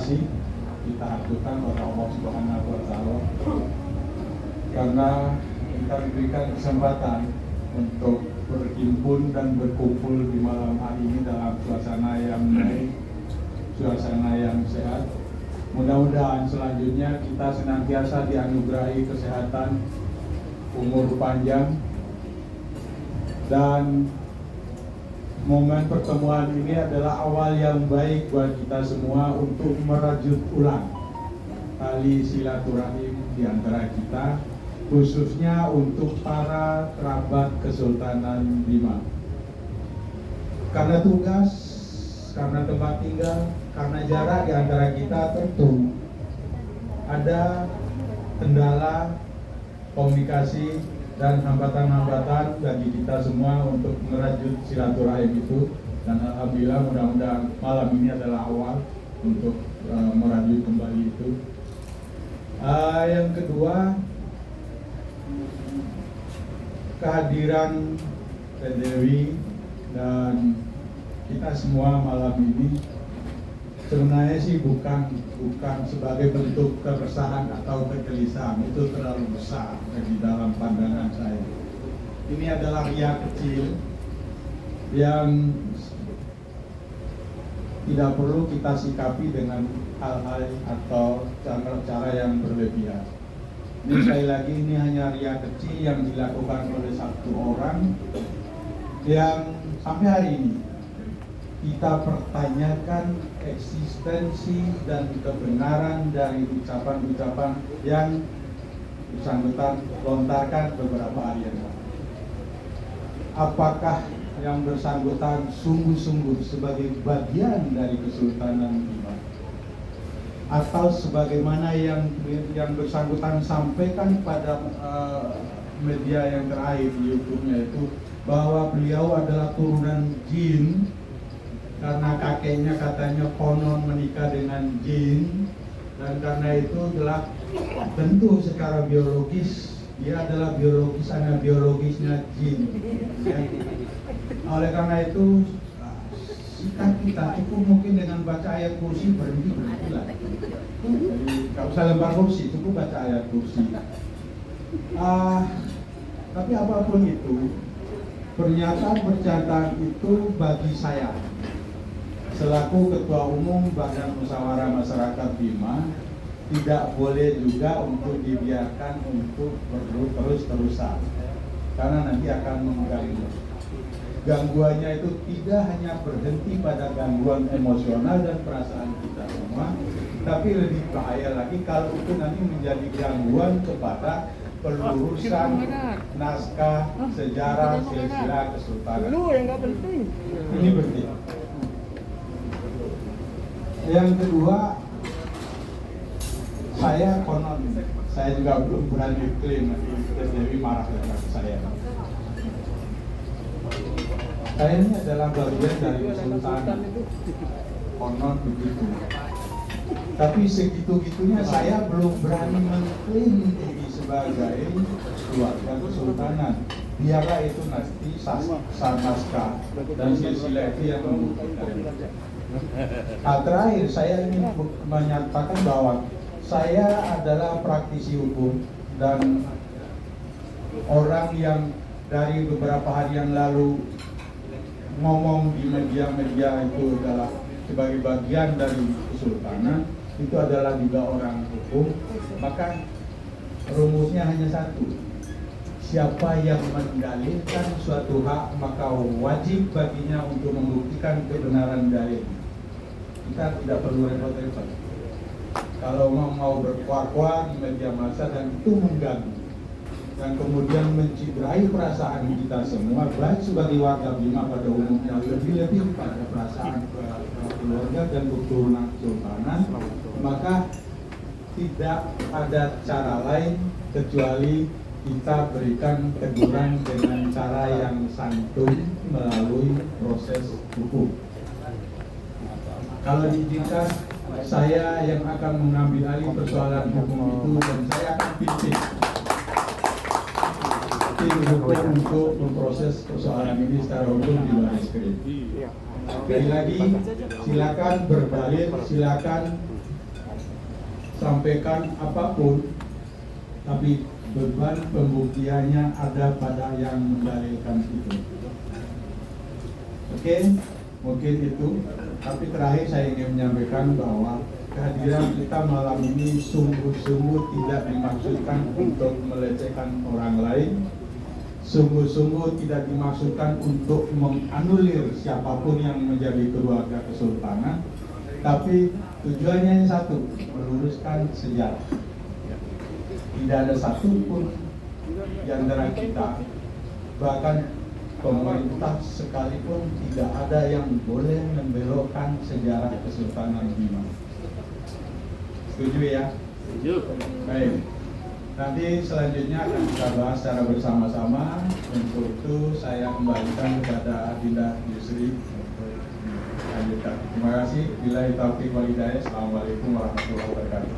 kasih kita aturkan kepada Allah Subhanahu wa Ta'ala karena kita diberikan kesempatan untuk berhimpun dan berkumpul di malam hari ini dalam suasana yang baik, suasana yang sehat. Mudah-mudahan selanjutnya kita senantiasa dianugerahi kesehatan, umur panjang, dan momen pertemuan ini adalah awal yang baik buat kita semua untuk merajut ulang tali silaturahim di antara kita, khususnya untuk para kerabat Kesultanan Bima. Karena tugas, karena tempat tinggal, karena jarak di antara kita, tentu ada kendala komunikasi dan hambatan-hambatan bagi kita semua untuk merajut silaturahim itu. Dan alhamdulillah mudah-mudahan malam ini adalah awal untuk merajut kembali itu. Yang kedua, kehadiran Teh Dewi dan kita semua malam ini sebenarnya sih bukan sebagai bentuk keresahan atau kegelisahan, itu terlalu besar di dalam pandangan saya. Ini adalah ria kecil yang tidak perlu kita sikapi dengan hal-hal atau cara-cara yang berlebihan. Ini sekali lagi, ini hanya ria kecil yang dilakukan oleh satu orang yang sampai hari ini kita pertanyakan eksistensi dan kebenaran dari ucapan-ucapan yang bersangkutan lontarkan beberapa hari yang lalu. Apakah yang bersangkutan sungguh-sungguh sebagai bagian dari Kesultanan Bima, atau sebagaimana yang bersangkutan sampaikan pada media yang terakhir di YouTube-nya itu, bahwa beliau adalah turunan jin karena kakeknya katanya konon menikah dengan jin, dan karena itu adalah tentu secara biologis dia adalah anak biologisnya jin ya. Oleh karena itu sikap kita cukup mungkin dengan baca ayat kursi berhentilah. Jadi nggak usah lempar kursi, cukup baca ayat kursi. Tapi apapun itu, pernyataan itu bagi saya selaku Ketua Umum Badan Musyawarah Masyarakat Bima tidak boleh juga untuk dibiarkan untuk terus-terusan, karena nanti akan mengganggu. Gangguannya itu tidak hanya berhenti pada gangguan emosional dan perasaan kita semua, tapi lebih bahaya lagi kalau itu nanti menjadi gangguan kepada pelurusan naskah sejarah silsilah kesultanan. Ini penting. Yang kedua, saya juga belum berani klaim, nanti Teh Dewi marah dengan saya. Saya ini adalah bagian dari Kesultanan, konon begitu. Tapi segitu-gitunya saya belum berani mengklaim diri sebagai keluarga Kesultanan. Biarlah itu nanti naskah dan silsilah itu yang membuktikan. Terakhir saya ingin menyatakan bahwa saya adalah praktisi hukum dan orang yang dari beberapa hari yang lalu ngomong di media-media itu adalah sebagai bagian dari Kesultanan, itu adalah juga orang hukum. Maka rumusnya hanya satu: siapa yang mendalilkan suatu hak, maka wajib baginya untuk membuktikan kebenaran dalil. Kita tidak perlu repot-repot. Kalau mau berkuar-kuar di media massa dan itu mengganggu dan kemudian mencederai perasaan kita semua, baik sebagai warga Bima pada umumnya, lebih-lebih pada perasaan keluarga dan keturunan Kesultanan, maka tidak ada cara lain kecuali kita berikan teguran dengan cara yang santun melalui proses hukum. Kalau diizinkan, saya yang akan mengambil alih persoalan hukum itu, dan saya akan pimpin tim hukum untuk memproses persoalan ini secara hukum di Barreskrim. Sekali lagi, silakan berdalil, silakan sampaikan apapun, tapi beban pembuktiannya ada pada yang mendalilkan itu. Oke, mungkin itu. Tapi terakhir saya ingin menyampaikan bahwa kehadiran kita malam ini sungguh-sungguh tidak dimaksudkan untuk melecehkan orang lain, sungguh-sungguh tidak dimaksudkan untuk menganulir siapapun yang menjadi keluarga kesultanan, tapi tujuannya yang satu, meluruskan sejarah. Tidak ada satupun di antara kita, bahkan pemerintah sekalipun, tidak ada yang boleh membelokkan sejarah Kesultanan Bima. Setuju ya? Setuju. Baik. Nanti selanjutnya akan kita bahas secara bersama-sama. Untuk itu saya kembalikan kepada Adinda Yusri untuk dilanjutkan. Terima kasih. Billahi taufiq wal hidayah. Assalamualaikum warahmatullahi wabarakatuh.